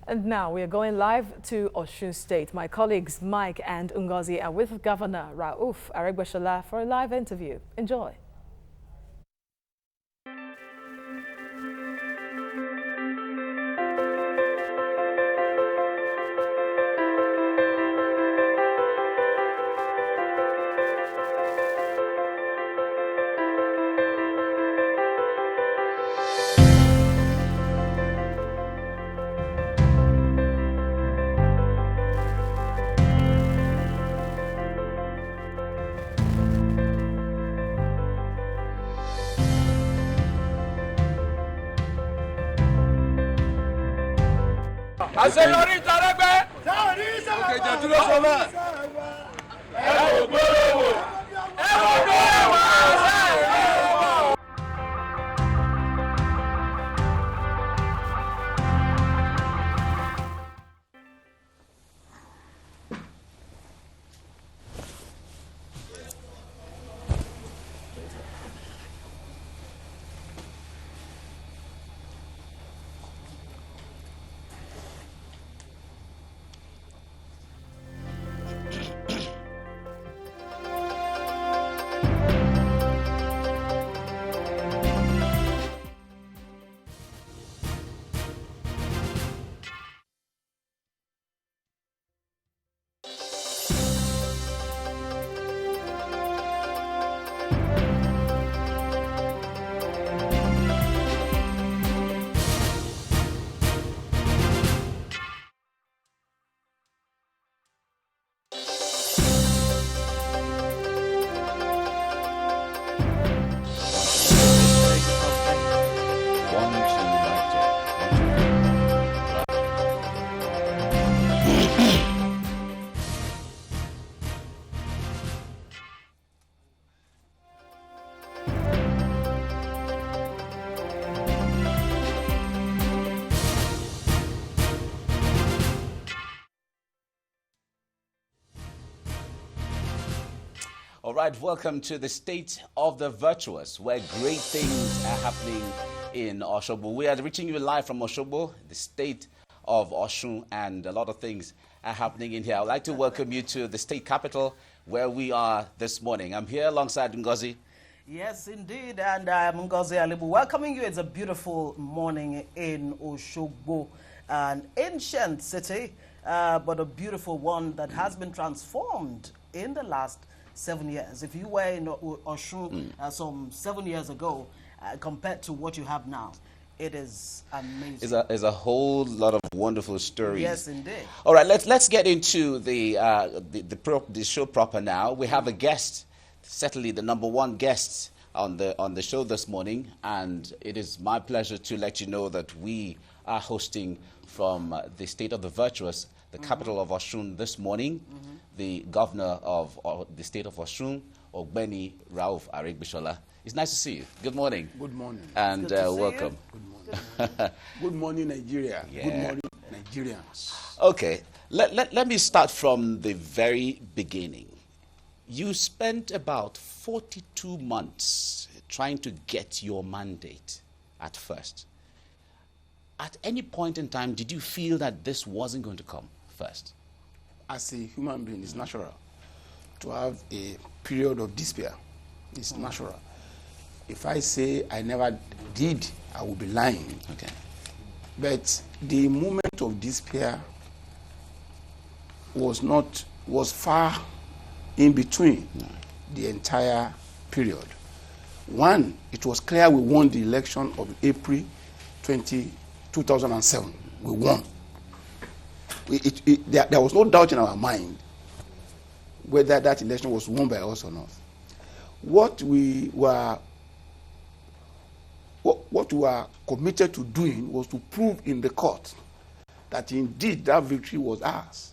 And now we are going live to Osun State. My colleagues Mike and Ngozi are with Governor Rauf Aregbesola for a live interview. Enjoy. Señorita Aregbe. Okay, Jatulo Sola. All right, welcome to the State of the Virtuous, where great things are happening in Osogbo. We are reaching you live from Osogbo, the state of Osun, and a lot of things are happening in here. I'd like to welcome you to the state capital, where we are this morning. I'm here alongside Ngozi. Yes, indeed, and I'm Ngozi Alibu welcoming you. It's a beautiful morning in Osogbo, an ancient city, but a beautiful one that has been transformed in the last 7 years. If you were in Osun some 7 years ago, compared to what you have now, it is amazing. It's a whole lot of wonderful stories. Yes, indeed. All right, let's get into the show proper now. We have a guest, certainly the number one guest on the show this morning, and it is my pleasure to let you know that we are hosting from the State of the Virtuous, the capital of Osun, this morning. The governor of the state of Osun, Ogbeni Rauf Aregbesola. It's nice to see you. Good morning. Good morning. And welcome. Good morning. Good morning, Nigeria. Yeah. Good morning, Nigerians. Okay, let me start from the very beginning. You spent about 42 months trying to get your mandate at first. At any point in time, did you feel that this wasn't going to come first? As a human being, it's natural to have a period of despair. It's natural. If I say I never did, I will be lying. Okay. But the moment of despair was far in between the entire period. One, it was clear we won the election of April 2007. We won. There was no doubt in our mind whether that election was won by us or not. What we were committed to doing was to prove in the court that indeed that victory was ours,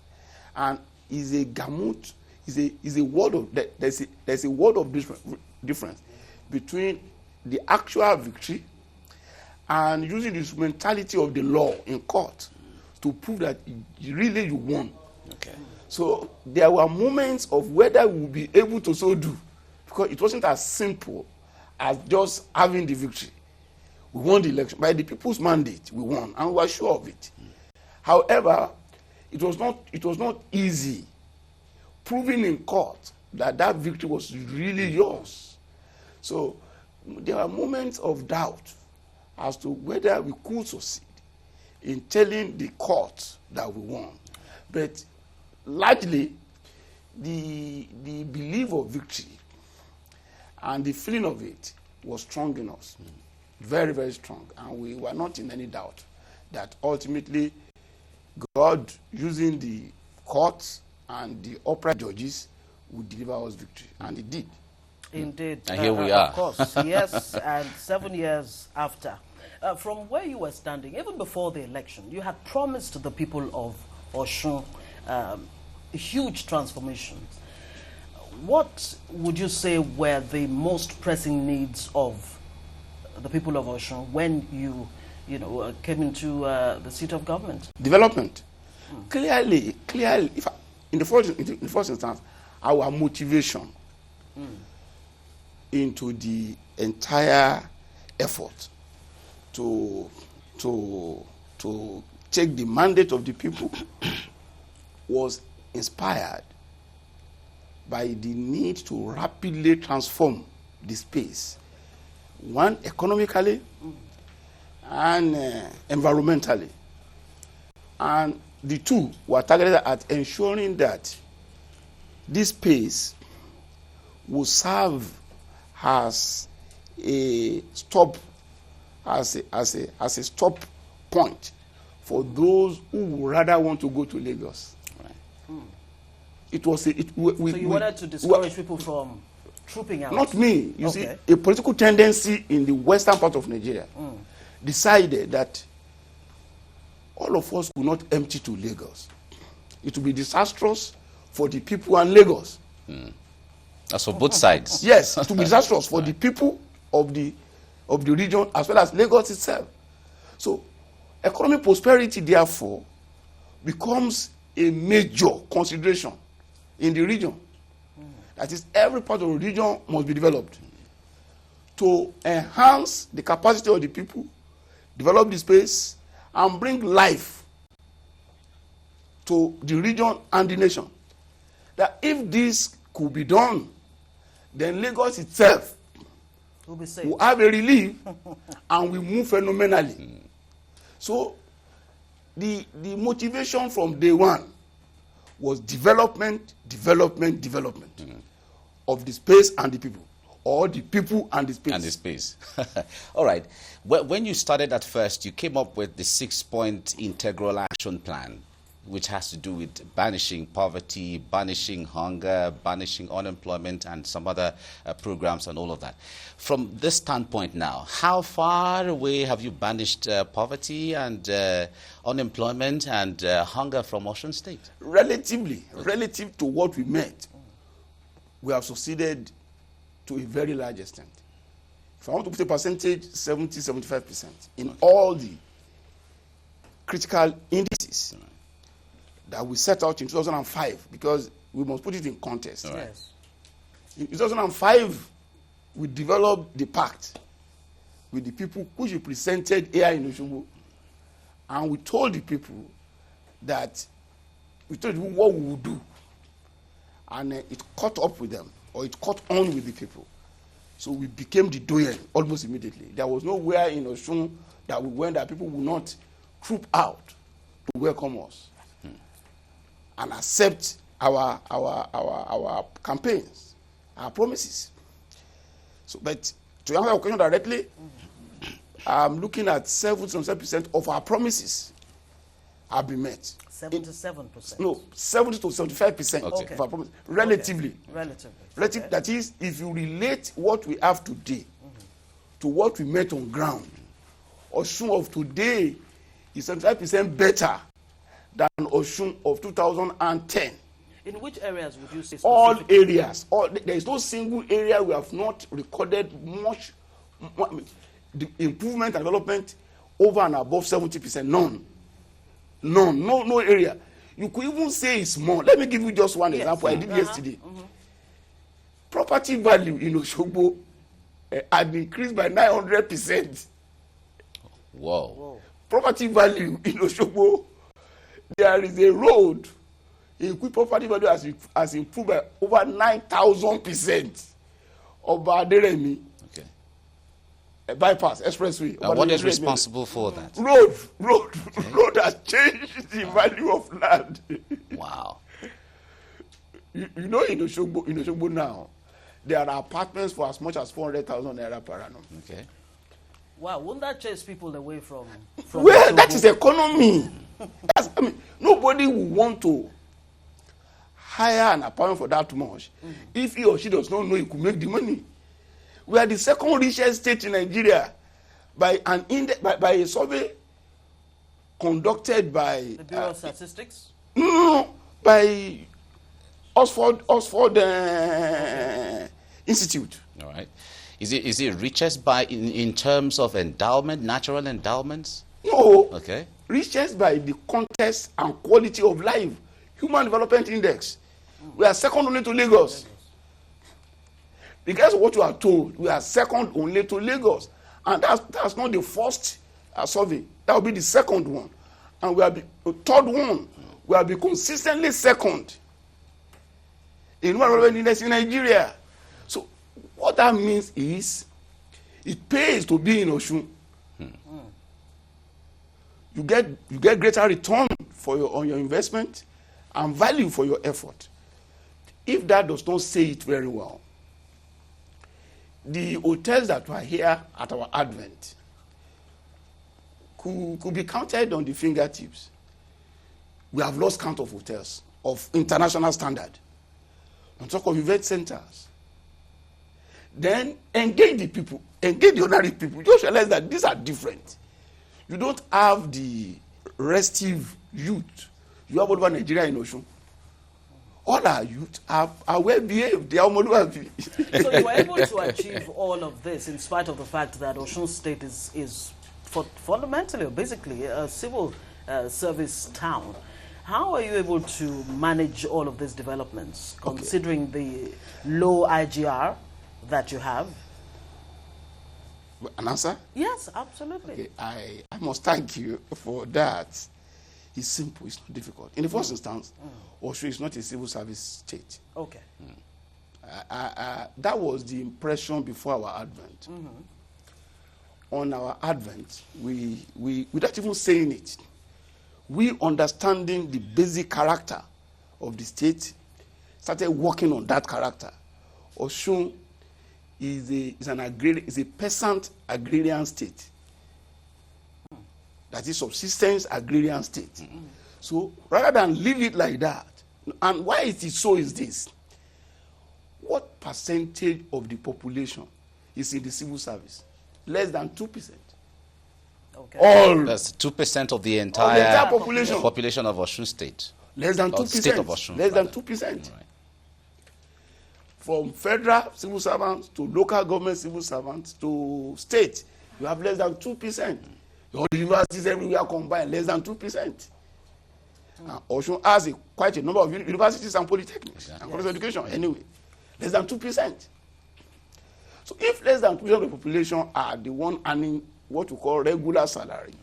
and is a gamut, is a word of there's a word of difference between the actual victory and using the instrumentality of the law in court to prove that really you won. Okay. So there were moments of whether we would be able to so do, because it wasn't as simple as just having the victory. We won the election by the people's mandate. We won, and we were sure of it. However, it was not easy proving in court that victory was really yours. So there are moments of doubt as to whether we could succeed in telling the court that we won. But largely, the belief of victory and the feeling of it was strong in us. Very, very strong. And we were not in any doubt that ultimately God, using the courts and the upright judges, would deliver us victory. And he did. Indeed. And here we are. Of course, yes. And 7 years after. From where you were standing, even before the election, you had promised the people of Osun huge transformations. What would you say were the most pressing needs of the people of Osun when you came into the seat of government? Development. Clearly, in the first instance, our motivation into the entire effort to take the mandate of the people was inspired by the need to rapidly transform the space, one, economically and environmentally. And the two were targeted at ensuring that this space will serve as a stop point for those who would rather want to go to Lagos. Right. It was so you wanted to discourage people from trooping out? Not me. You see, a political tendency in the western part of Nigeria decided that all of us could not empty to Lagos. It would be disastrous for the people and Lagos. That's for both sides. Yes, it would be disastrous for the people of the region as well as Lagos itself. So economic prosperity, therefore, becomes a major consideration in the region. That is, every part of the region must be developed to enhance the capacity of the people, develop the space, and bring life to the region and the nation. That if this could be done, then Lagos itself will have a relief and will move phenomenally. So the motivation from day one was development of the space and the people, or the people and the space. And the space. All right. When you started at first, you came up with the 6-point integral action plan, which has to do with banishing poverty, banishing hunger, banishing unemployment, and some other programs and all of that. From this standpoint now, how far away have you banished poverty and unemployment and hunger from Osun State? Relative to what we met, we have succeeded to a very large extent. If I want to put a percentage, 70-75% in all the critical indices that we set out in 2005, because we must put it in context. Right. Yes. In 2005, we developed the pact with the people which we presented here in Osogbo, and we told the people what we would do, and it caught up with them, or it caught on with the people. So we became the doyen almost immediately. There was nowhere in Osun that we went that people would not troop out to welcome us and accept our campaigns, our promises. So, but to answer your question directly, I'm looking at 77% of our promises have been met. 77%? No, 70 to 75% of our promises, relatively. Relatively. That is, if you relate what we have today to what we met on ground, Osun of today is 75% better than Osun of 2010. In which areas would you say? All areas. There is no single area we have not recorded much the improvement and development over and above 70%. None. No area. You could even say it's more. Let me give you just one example. I did yesterday. Property value in Osogbo had increased by 900%. Whoa. Property value in Osogbo there is a road in which property value has improved by over 9,000%. Oba Aderemi. Okay. A bypass, expressway. And what is responsible for that? Road has changed the value of land. Wow. You know, in Oshogbo now, there are apartments for as much as 400,000 naira per annum. Okay. Wow, won't that chase people away from Well, that is economy. Nobody will want to hire an apartment for that much if he or she does not know he could make the money. We are the second richest state in Nigeria by a survey conducted by the Bureau of Statistics. No, by Oxford Institute. All right. Is it richest in terms of endowment, natural endowments? No. Okay. Richest by the context and quality of life, Human Development Index. We are second only to Lagos. Because of what you are told, we are second only to Lagos, and that's not the first survey. That will be the second one, and we are the third one. We will be consistently second in Human Development Index in Nigeria. So what that means is, it pays to be in Osun. You get greater return on your investment and value for your effort. If that does not say it very well, the hotels that were here at our advent could be counted on the fingertips. We have lost count of hotels of international standard. On top of event centers. Then engage the people, engage the ordinary people. Just realize that these are different. You don't have the restive youth you have over Nigeria in Osun. All our youth are well behaved. They are Omoluabi. So you were able to achieve all of this in spite of the fact that Osun State is fundamentally or basically a civil service town. How are you able to manage all of these developments, considering the low IGR that you have? An answer? Yes, absolutely. Okay, I must thank you for that. It's simple, it's not difficult. In the first instance, Osun is not a civil service state. Okay. That was the impression before our advent. On our advent, we without even saying it, we understanding the basic character of the state, started working on that character. Osun is a peasant agrarian state. That is subsistence agrarian state. So rather than leave it like that, and why it is so is this: what percentage of the population is in the civil service? Less than 2%. Okay. All That's 2% of the entire population of Osun State. Less than 2%. State of Osun. Less than 2%. Right. From federal civil servants to local government civil servants to state, you have less than 2%. All the universities everywhere combined, less than 2%. Osun has quite a number of universities and polytechnics and college education anyway. Less than 2%. So if less than 2% of the population are the one earning what we call regular salary,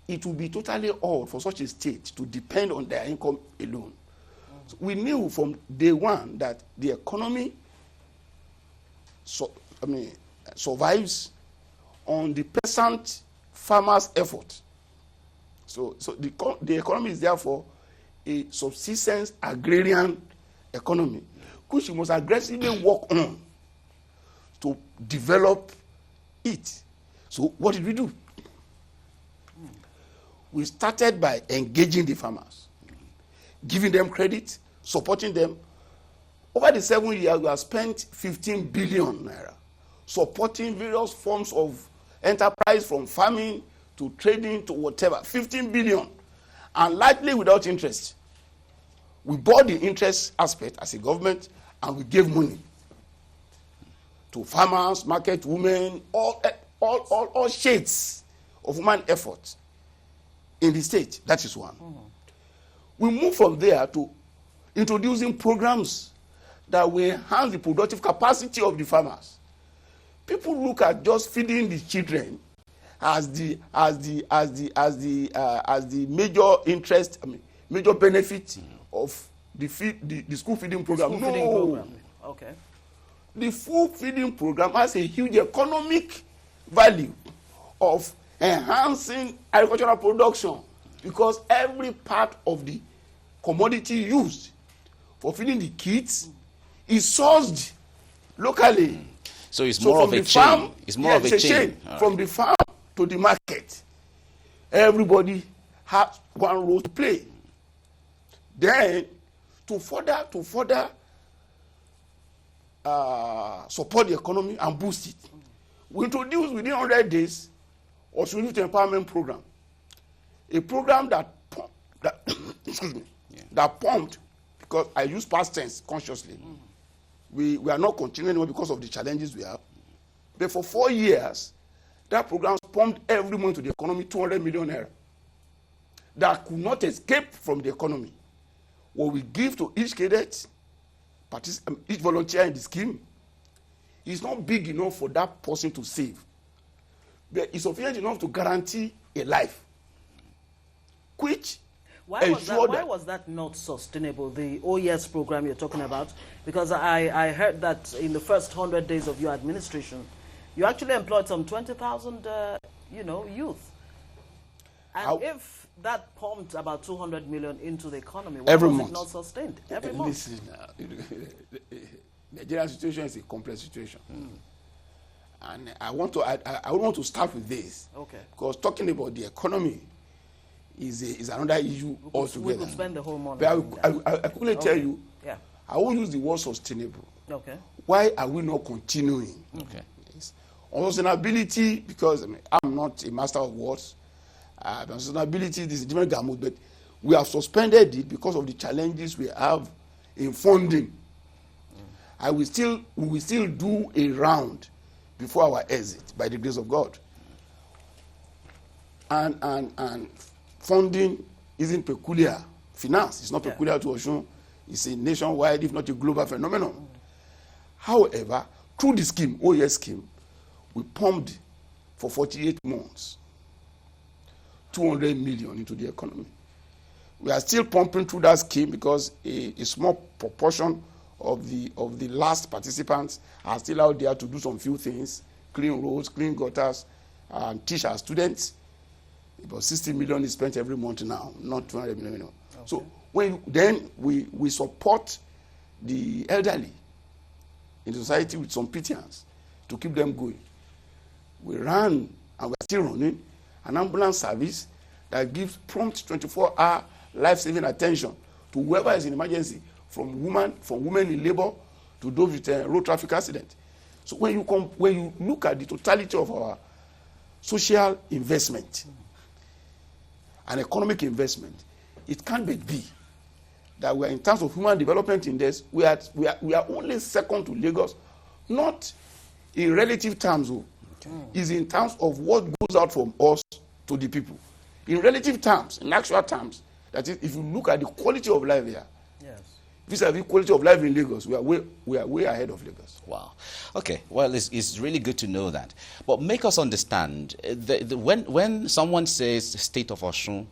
it will be totally odd for such a state to depend on their income alone. So we knew from day one that the economy survives on the peasant farmer's effort. So the economy is therefore a subsistence agrarian economy, which we must aggressively work on to develop it. So what did we do? We started by engaging the farmers, giving them credit, supporting them. Over the 7 years, we have spent 15 billion naira supporting various forms of enterprise, from farming to trading to whatever. 15 billion, and largely without interest. We bought the interest aspect as a government, and we gave money to farmers, market women, all shades of human effort in the state. That is one. We move from there to introducing programs that will enhance the productive capacity of the farmers. People look at just feeding the children as the major interest, major benefit of the school feeding program. School feeding program. Okay. The school feeding program has a huge economic value of enhancing agricultural production, because every part of the commodity used for feeding the kids is sourced locally. So it's more of a chain. It's more of a chain. From the farm to the market, everybody has one role to play. Then, to further support the economy and boost it, we introduced within 100 days Osun Youth Empowerment Program, a program that pumped, because I use past tense consciously. We are not continuing anymore because of the challenges we have. But for 4 years, that program pumped every month to the economy 200 million naira that could not escape from the economy. What we give to each cadet, each volunteer in the scheme, is not big enough for that person to save, but it's sufficient enough to guarantee a life. Which why was that not sustainable, the OES program you're talking about? Because I heard that in the first 100 days of your administration, you actually employed some 20,000 youth. And if that pumped about 200 million into the economy, why was it not sustained every month? Listen, the Nigerian situation is a complex situation. And I want to start with this. Okay. Because talking about the economy is another issue altogether. We could spend the whole morning. But I quickly tell you, I won't use the word sustainable. Okay. Why are we not continuing? Okay. Yes. On sustainability, because I'm not a master of words. Sustainability, this is a different gamut, but we have suspended it because of the challenges we have in funding. We will still do a round before our exit, by the grace of God. And funding isn't peculiar. Finance is not peculiar to Osun. It's a nationwide, if not a global phenomenon. However, through the scheme, OES scheme, we pumped for 48 months 200 million into the economy. We are still pumping through that scheme because a small proportion of the last participants are still out there to do some few things: clean roads, clean gutters, and teach our students. About 60 million is spent every month now, not 200 million. Okay. So we support the elderly in society with some pittance to keep them going. We ran, and we are still running, an ambulance service that gives prompt 24-hour life-saving attention to whoever is in emergency, from women in labor to those with road traffic accident. So when you look at the totality of our social investment and economic investment, it can't be that we are, in terms of human development index, we are only second to Lagos, not in relative terms, is in terms of what goes out from us to the people. In relative terms, in actual terms, that is, if you look at the quality of life here, vis-a-vis quality of life in Lagos, we are way ahead of Lagos. Wow. Okay. Well, it's really good to know that. But make us understand, when someone says state of Osun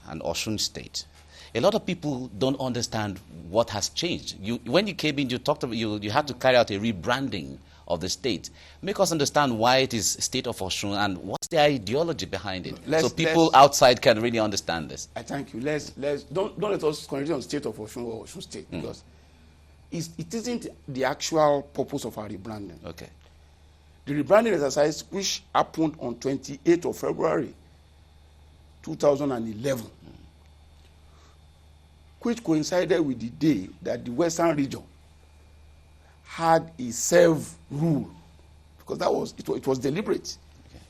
and Osun state, a lot of people don't understand what has changed. When you came in, you talked about you had to carry out a rebranding of the state. Make us understand why it is state of Osun and what's the ideology behind it, so people outside can really understand this. I thank you. Don't let us concentrate on state of Osun or Osun state, because it isn't the actual purpose of our rebranding. Okay. The rebranding exercise, which happened on 28th of February 2011, which coincided with the day that the Western region had a self-rule, because it was deliberate. Okay.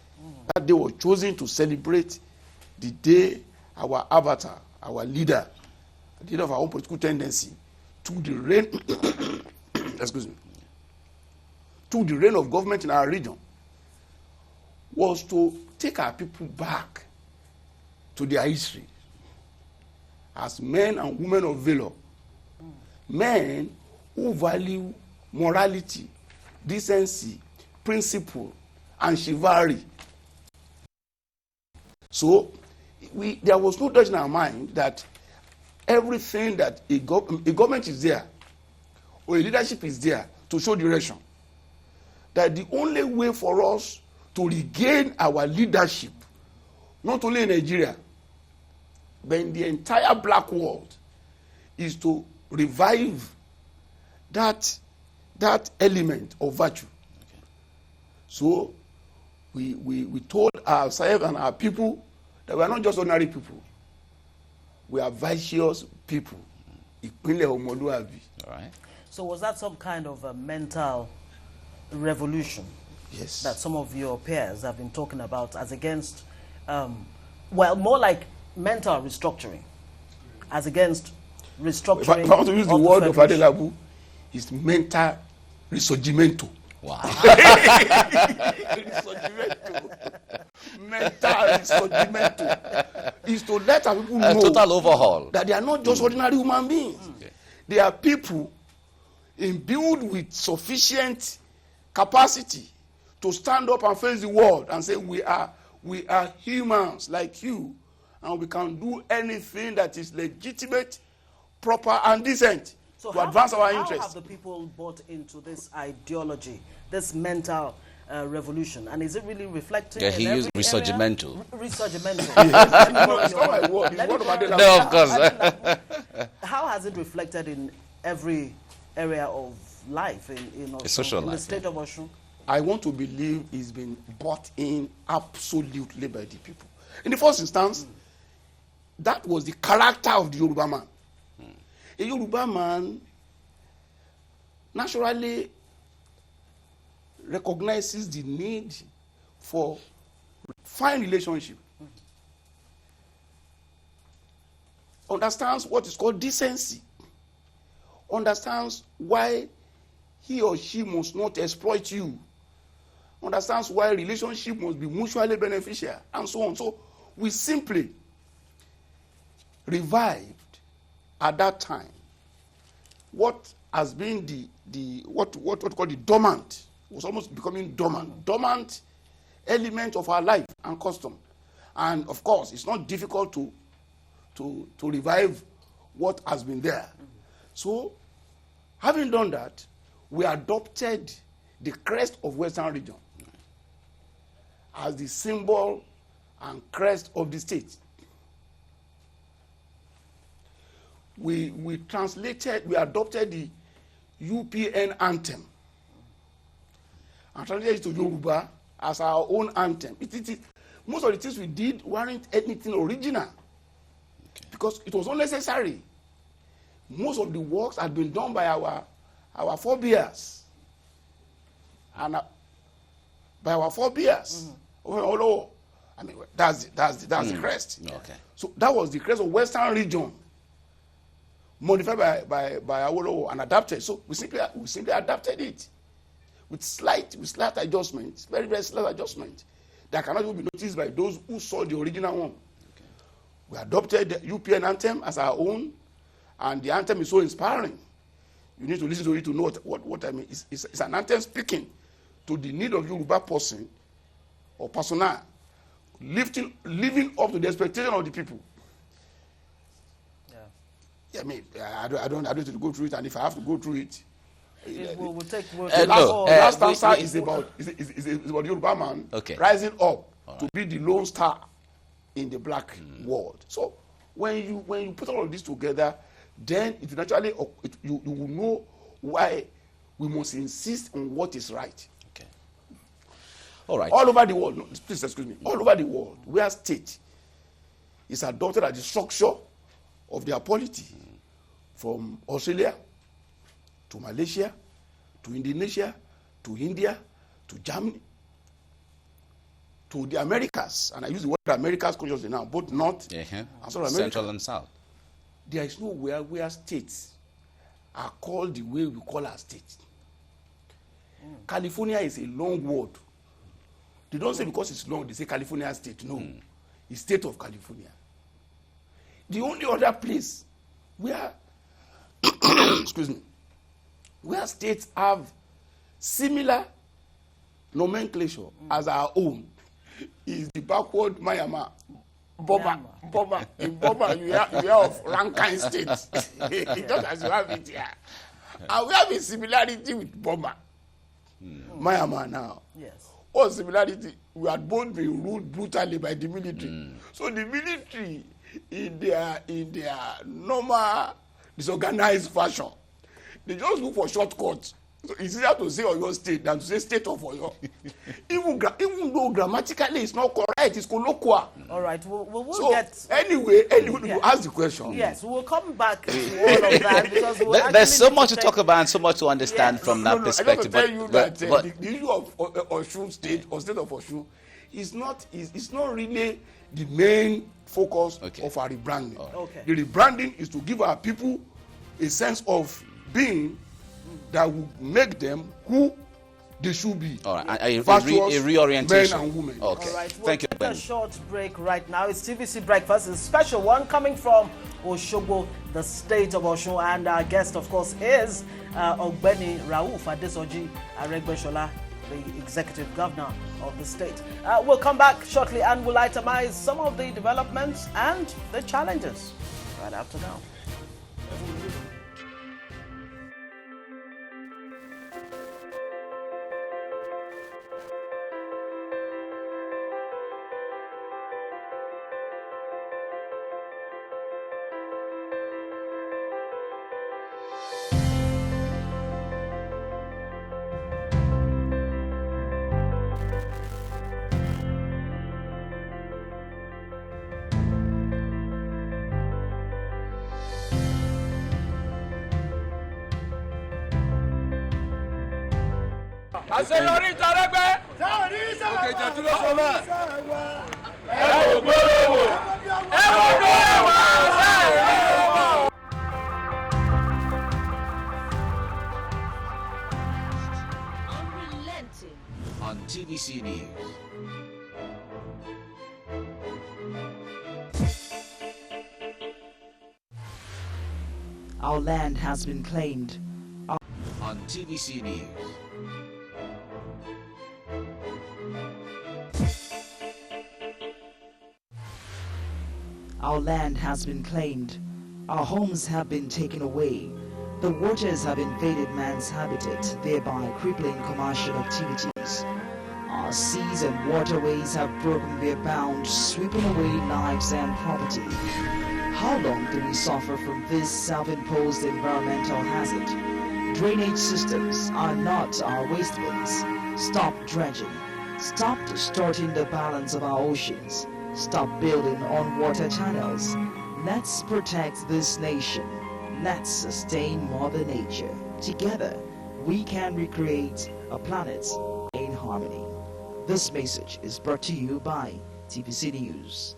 That day was chosen to celebrate the day our avatar, our leader, the leader of our own political tendency, took the reign took the reign of government in our region, was to take our people back to their history as men and women of valor, men who value morality, decency, principle, and chivalry. So there was no doubt in our mind that everything that a government is there or a leadership is there to show direction. That the only way for us to regain our leadership, not only in Nigeria, but in the entire black world, is to revive that element of virtue. Okay. So we told ourselves and our people that we are not just ordinary people. We are virtuous people. All right. So was that some kind of a mental revolution? Yes. That some of your peers have been talking about as against, well, more like mental restructuring, as against restructuring. If I want to use the word of Adelabu, it's mental risorgimento. Wow. Mental risorgimento is to let our people know total overhaul. That they are not just ordinary human beings. Okay. They are people imbued with sufficient capacity to stand up and face the world and say we are humans like you, and we can do anything that is legitimate, proper, and decent to advance our interests. How have the people bought into this ideology, this mental revolution, and is it really reflecting? Yeah, he used risorgimento. Risorgimento. No, it's not my word. It's word of Adela. No, of course. How has it reflected in every area of life in Osun, social in life, the state of Osun? I want to believe it's been bought in absolutely by the people. In the first instance, that was the character of the Yoruba man. A Yoruba man naturally recognizes the need for fine relationship, understands what is called decency, understands why he or she must not exploit you, understands why relationship must be mutually beneficial, and so on. So we simply revived at that time what has been what called the dormant, was almost becoming dormant element of our life and custom. And of course, it's not difficult to revive what has been there. So, having done that, we adopted the crest of Western region as the symbol and crest of the state. We adopted the UPN anthem and translated it to Yoruba as our own anthem. Most of the things we did weren't anything original, because it was unnecessary. Most of the works had been done by our forebears, and by our forebears. I mean, that's the crest. Okay. So that was the crest of Western region, modified by Awolowo and adapted. So we simply adapted it with slight adjustments, very, very slight adjustments that cannot even be noticed by those who saw the original one. Okay. We adopted the UPN anthem as our own, and the anthem is so inspiring. You need to listen to it to know what I mean. It's an anthem speaking to the need of Yoruba person or persona, living up to the expectation of the people. Yeah, I mean, I don't need to go through it, and if I have to go through it, last answer is about Yoruba man rising up to be the lone star in the black world. So when you put all of this together, then it naturally you will know why we must insist on what is right. Okay. All right. All over the world, no, please excuse me. All over the world, where state is adopted as the structure of their polity, from Australia to Malaysia, to Indonesia, to India, to Germany, to the Americas, and I use the word Americas consciously now, both North and South America. Central and South. There is nowhere where states are called the way we call our states. California is a long word. They don't say because it's long, they say California state. No, it's state of California. The only other place where, excuse me, where states have similar nomenclature as our own is the backward Myanmar. Boma. In Boma, you hear of Rankin State. Just as you have it here. And we have a similarity with Boma. Myanmar now. Yes. What similarity? We had both been ruled brutally by the military. So the military, in their normal disorganized fashion, they just look for shortcuts. So it's easier to say Oyo State than to say State of Oyo. even though grammatically it's not correct, it's colloquial. All right, we'll So get... anyway, Yeah. you ask the question. Yes, we'll come back to all of that because we'll There's so actually much to take- talk about and so much to understand from that I perspective. just tell you that but the issue of Osun State or State of Osun is not really the main focus of our rebranding. Okay. The rebranding is to give our people a sense of being that will make them who they should be. all right, a Virtuous reorientation. men and women. Okay, All right, we'll thank you, take a Ben. short break right now. It's TVC Breakfast, a special one coming from Oshogbo, the state of Osun, and our guest, of course, is Ogbeni Rauf Aregbesola, the executive governor of the state. We'll come back shortly and we'll itemize some of the developments and the challenges right after now. àṣeyọrí Aregbe. òkè ìjẹ̀dú ló sọ bẹ́ẹ̀. ẹ wò gbólóhùn. ẹ wò gbólóhùn. Unrelenting. On TVC News. Our land has been claimed. On TVC News. Our land has been claimed. Our homes have been taken away. The waters have invaded man's habitat, thereby crippling commercial activities. Our seas and waterways have broken their bounds, sweeping away lives and property. How long do we suffer from this self-imposed environmental hazard? Drainage systems are not our waste bins. Stop dredging. Stop distorting the balance of our oceans. Stop building on water channels. Let's protect this nation. Let's sustain Mother Nature. Together, we can recreate a planet in harmony. This message is brought to you by TVC News.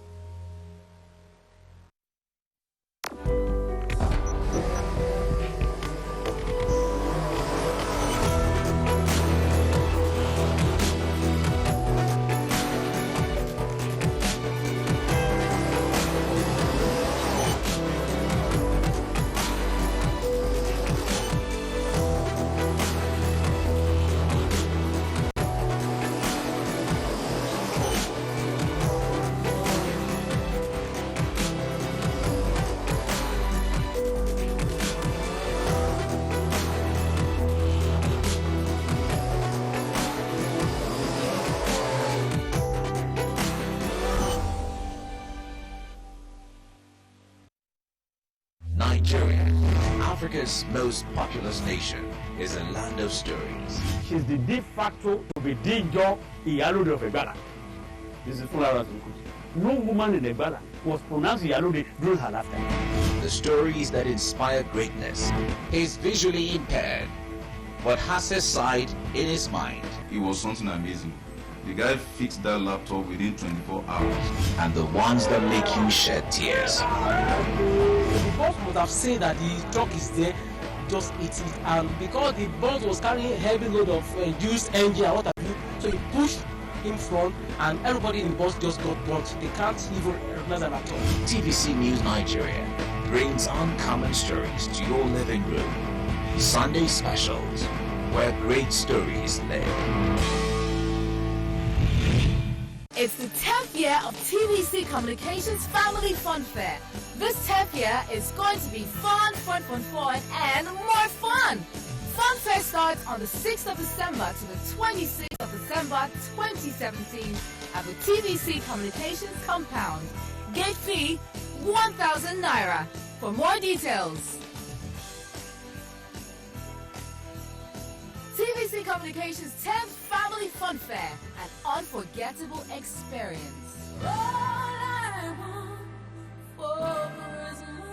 Nigeria, Africa's most populous nation, is a land of stories. She's the de facto to be the job Iyalode of Egbala. This is full hours. No woman in Egbala was pronounced Iyalode during her lifetime. The stories that inspire greatness. He's visually impaired, but has his sight in his mind. It was something amazing. The guy fixed that laptop within 24 hours. And the ones that make you shed tears. The boss must have seen that the truck is there, just eat it, and because the boss was carrying a heavy load of used engine and what have you, so he pushed in front and everybody in the bus just got burnt. They can't even recognize them at all. TVC News Nigeria brings uncommon stories to your living room. Sunday specials, where great stories live. It's the 10th year of TVC Communications Family Fun Fair. This 10th year is going to be fun, and more fun. Fun Fair starts on the 6th of December to the 26th of December 2017 at the TVC Communications Compound. Gate fee, 1,000 Naira. For more details, TVC Communications 10th Family Fun Fair, an unforgettable experience. All I want for Christmas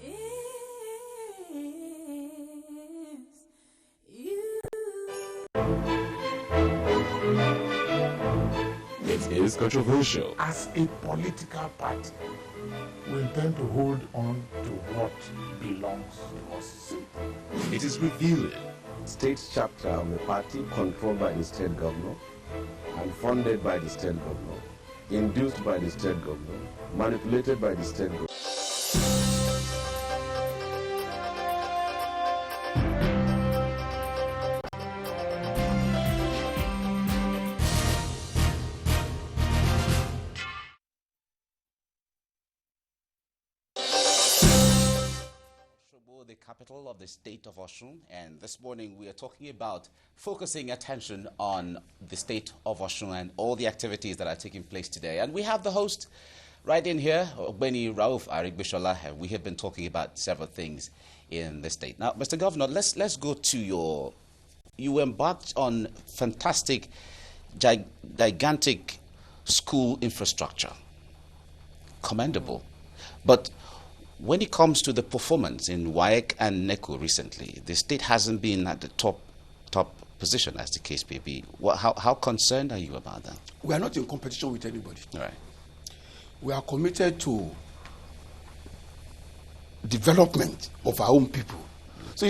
is you. It is controversial. As a political party, we intend to hold on to what belongs to us. It is revealing. State chapter of the party controlled by the state governor and funded by the state governor, induced by the state governor, manipulated by the state governor. The capital of the state of Osun, and this morning we are talking about focusing attention on the state of Osun and all the activities that are taking place today. And we have the host right in here, Ogbeni Rauf, Aregbesola, and we have been talking about several things in the state. Now, Mr. Governor, let's go to you embarked on fantastic, gigantic school infrastructure. Commendable. But when it comes to the performance in WAEC and NECO recently, the state hasn't been at the top position, as the case may be. How concerned are you about that? We are not in competition with anybody. All right. We are committed to development of our own people. So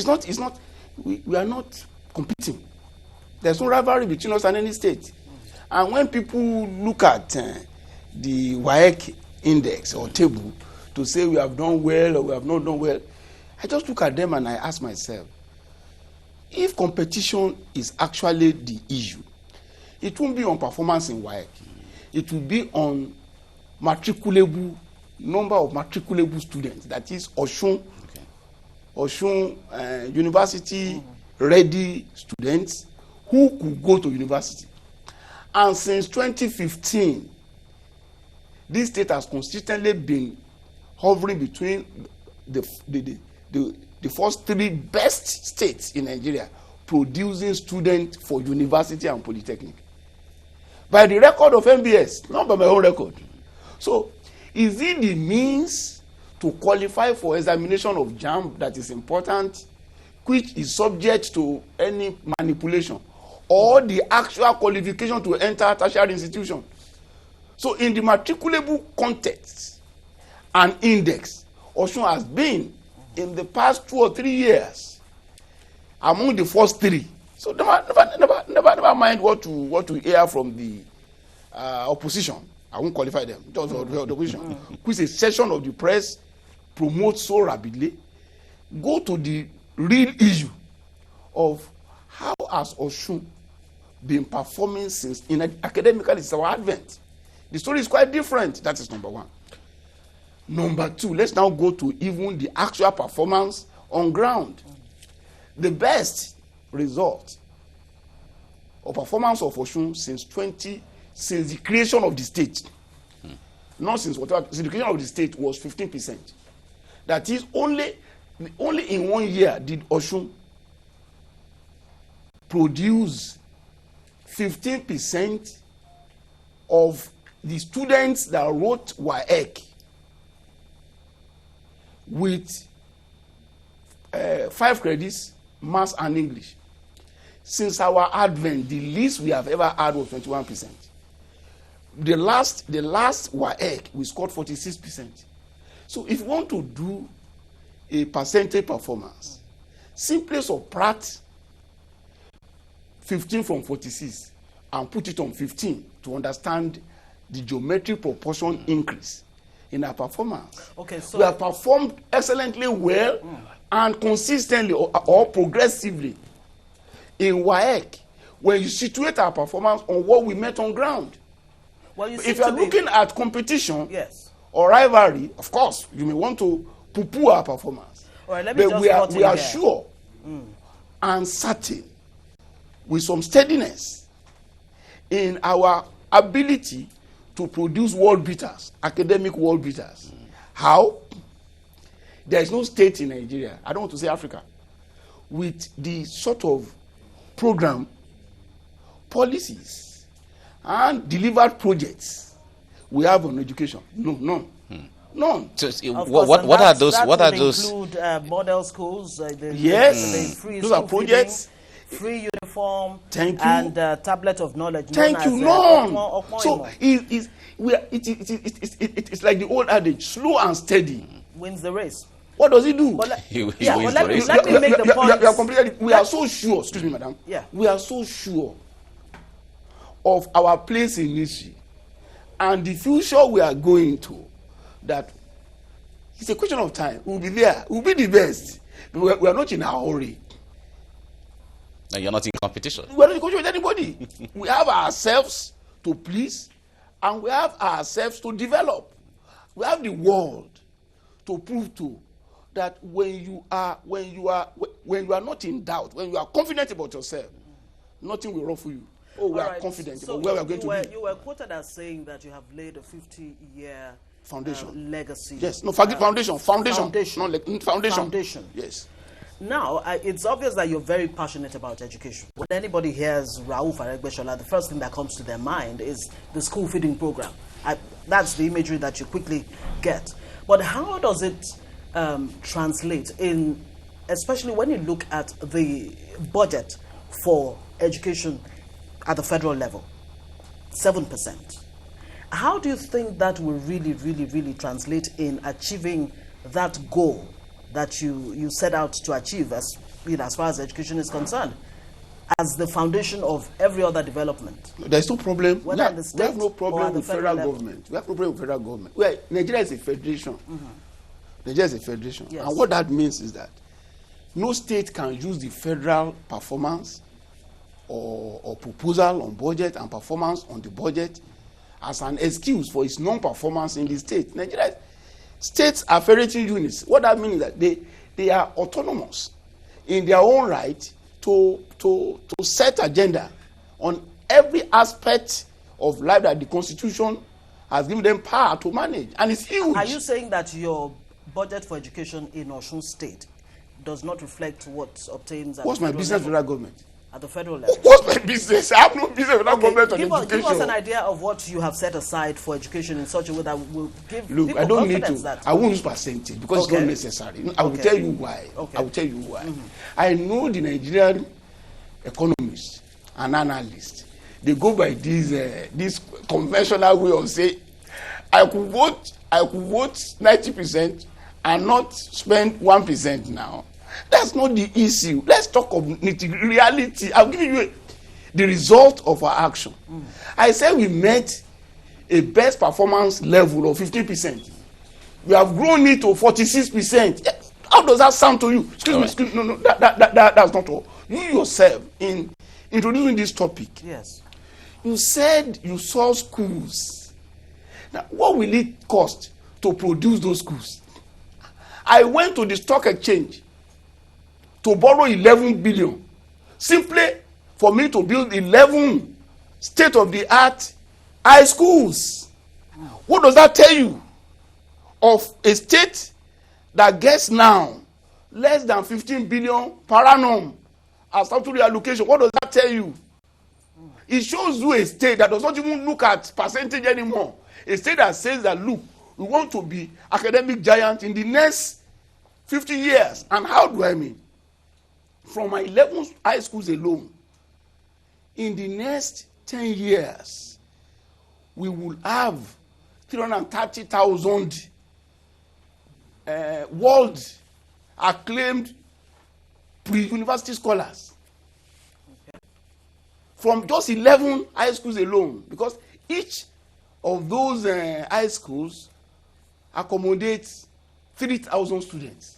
we are not competing. There's no rivalry between us and any state. And when people look at the WAEC index or table to say we have done well or we have not done well, I just look at them and I ask myself, if competition is actually the issue, it won't be on performance in WAEC. It will be on number of matriculable students. That is Osun university ready students who could go to university. And since 2015, this state has consistently been hovering between the first three best states in Nigeria producing students for university and polytechnic. By the record of MBS, not by my own record. So, is it the means to qualify for examination of JAMB that is important, which is subject to any manipulation, or the actual qualification to enter tertiary institution? So, in the matriculable context and index, Osun has been in the past 2 or 3 years among the first three. So never mind what to hear from the opposition. I won't qualify them. Just the opposition, which a session of the press promotes so rapidly. Go to the real issue of how has Osun been performing since academically since our advent. The story is quite different. That is number one. Number two, let's now go to even the actual performance on ground. The best result of performance of Osun since the creation of the state, not since the creation of the state was 15%. That is only in 1 year did Osun produce 15% of the students that wrote WAEC with 5 credits, Maths and English. Since our advent, the least we have ever had was 21%. The last WAEC, we scored 46%. So if you want to do a percentage performance, simply subtract 15 from 46 and put it on 15 to understand the geometric proportion increase in our performance. Okay, so we have performed excellently well and consistently or progressively. In WAEC, when you situate our performance on what we met on ground. Well, if you are looking at competition yes, or rivalry, of course, you may want to poo-poo our performance. All right, let me but just we are sure and certain, with some steadiness, in our ability to produce world beaters, academic world beaters. How? There is no state in Nigeria, I don't want to say Africa, with the sort of program, policies, and delivered projects we have on education. No, none. None. So, what are those? What are those? Include model schools. Yes, the free those are projects. Free uniform. Thank you. And tablet of knowledge. Thank you. None. So it's like the old adage: slow and steady wins the race. What does he do? Let me make the point. We are so sure. Excuse me, madam. Yeah. We are so sure of our place in history and the future we are going to, that it's a question of time. We'll be there. We'll be the best. We are not in a hurry. And you're not in competition. We are not in competition with anybody. We have ourselves to please, and we have ourselves to develop. We have the world to prove to that when you are not in doubt, when you are confident about yourself, nothing will ruffle you. Oh, we are confident about where we are going to be. You were quoted as saying that you have laid a 50-year foundation legacy. Yes, no, foundation. Yes. Now, it's obvious that you're very passionate about education. When anybody hears Rauf Aregbesola, the first thing that comes to their mind is the school feeding program. That's the imagery that you quickly get. But how does it translate in, especially when you look at the budget for education at the federal level, 7%. How do you think that will really translate in achieving that goal that you set out to achieve as far as education is concerned, as the foundation of every other development? There's no problem. We have no problem with federal government. We have no problem with federal government. Nigeria is a federation. Mm-hmm. Nigeria is a federation. Yes. And what that means is that no state can use the federal performance or proposal on budget and performance on the budget as an excuse for its non-performance in the state. Nigeria, states are federating units. What that means is that they are autonomous in their own right to set agenda on every aspect of life that the Constitution has given them power to manage, and it's huge. Are you saying that your budget for education in Osun State does not reflect what obtains at What's my business with that government? At the federal level? What's my business? I have no business with that government on education. Give us an idea of what you have set aside for education in such a way that will give people I don't need to. That. I won't use percentage because it's not necessary. I will tell you why. I will tell you why. Mm-hmm. I know the Nigerian economists and analysts. They go by this conventional way of saying, I could vote 90% and not spend 1% now. That's not the issue. Let's talk of reality. I'll give you the result of our action. I said we met a best performance level of 15%. We have grown it to 46%. How does that sound to you? Excuse me. No. That's not all. You yourself, in introducing this topic, yes, you said you saw schools. Now, what will it cost to produce those schools? I went to the stock exchange to borrow 11 billion simply for me to build 11 state-of-the-art high schools. What does that tell you of a state that gets now less than 15 billion per annum as statutory allocation? What does that tell you? It shows you a state that does not even look at percentage anymore. A state that says that, look, we want to be academic giant in the next 50 years. And how do I mean? From my 11 high schools alone, in the next 10 years, we will have 330,000 world acclaimed pre-university scholars. Okay. From just 11 high schools alone, because each of those high schools accommodates 3,000 students.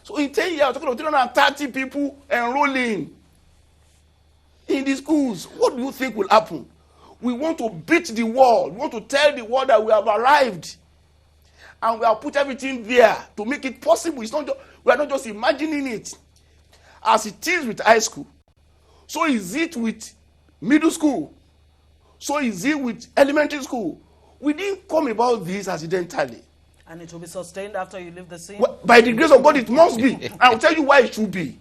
So in 10 years, we're talking about 330 people enrolling. in the schools. What do you think will happen? We want to beat the world. We want to tell the world that we have arrived. And we have put everything there to make it possible. It's not just, we are not just imagining it. As it is with high school, so is it with middle school, so is it with elementary school. We didn't come about this accidentally. And it will be sustained after you leave the scene? Well, by the grace of God, it must be. I'll tell you why it should be.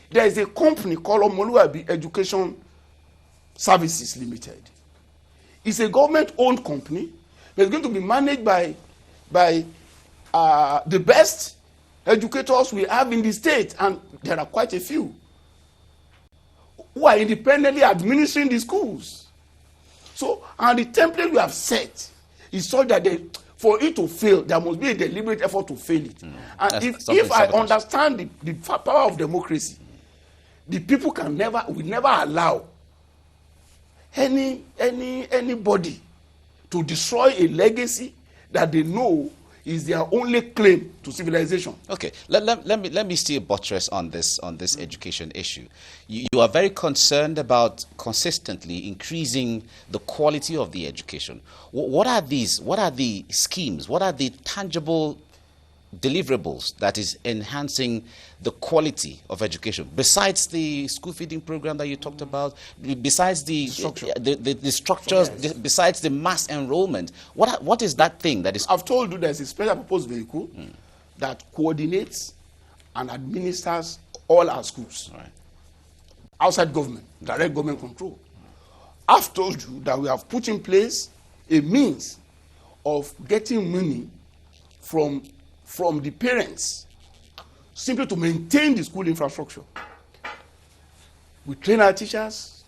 There is a company called Omoluabi Education Services Limited. It's a government-owned company, but it's going to be managed by the best educators we have in the state, and there are quite a few who are independently administering the schools. So, and the template we have set is such that for it to fail, there must be a deliberate effort to fail it. And if I understand the power of democracy, the people will never allow anybody to destroy a legacy that they know is their only claim to civilization. Okay, let me still buttress on this education issue. You are very concerned about consistently increasing the quality of the education. What are these? What are the schemes? What are the tangible deliverables that is enhancing the quality of education, besides the school feeding program that you talked about, besides the structures, besides the mass enrollment? What is that thing that is? I've told you there's a special purpose vehicle that coordinates and administers all our schools. Right. Outside government, direct government control. I've told you that we have put in place a means of getting money from the parents simply to maintain the school infrastructure. We train our teachers.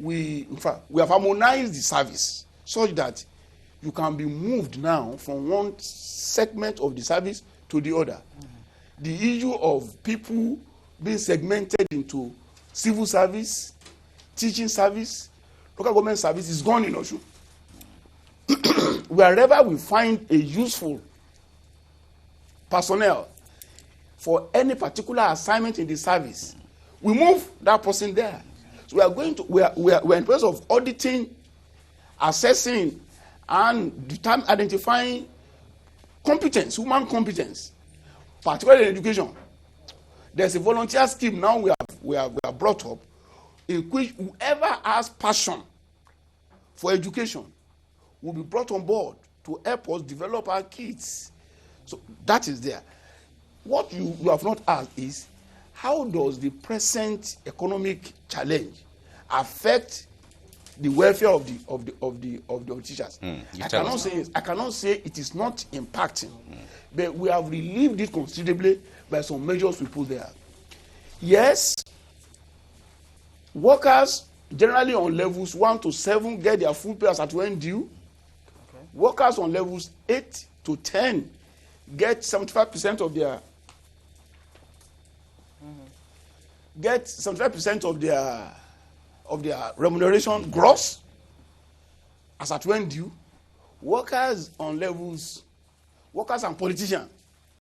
In fact, we have harmonized the service such that you can be moved now from one segment of the service to the other. The issue of people being segmented into civil service, teaching service, local government service is gone in Osun. Wherever we find a useful personnel for any particular assignment in the service, we move that person there. So we are in process of auditing, assessing, and identifying competence, human competence, particularly in education. There's a volunteer scheme now we have brought up, in which whoever has passion for education will be brought on board to help us develop our kids. So that is there. What you have not asked is, how does the present economic challenge affect the welfare of the teachers? I cannot say it is not impacting, but we have relieved it considerably by some measures we put there. Yes, workers generally on levels 1 to 7 get their full pay as at when due. Okay. Workers on levels 8 to 10 get 75% of their of their remuneration gross as at when due. Workers and politicians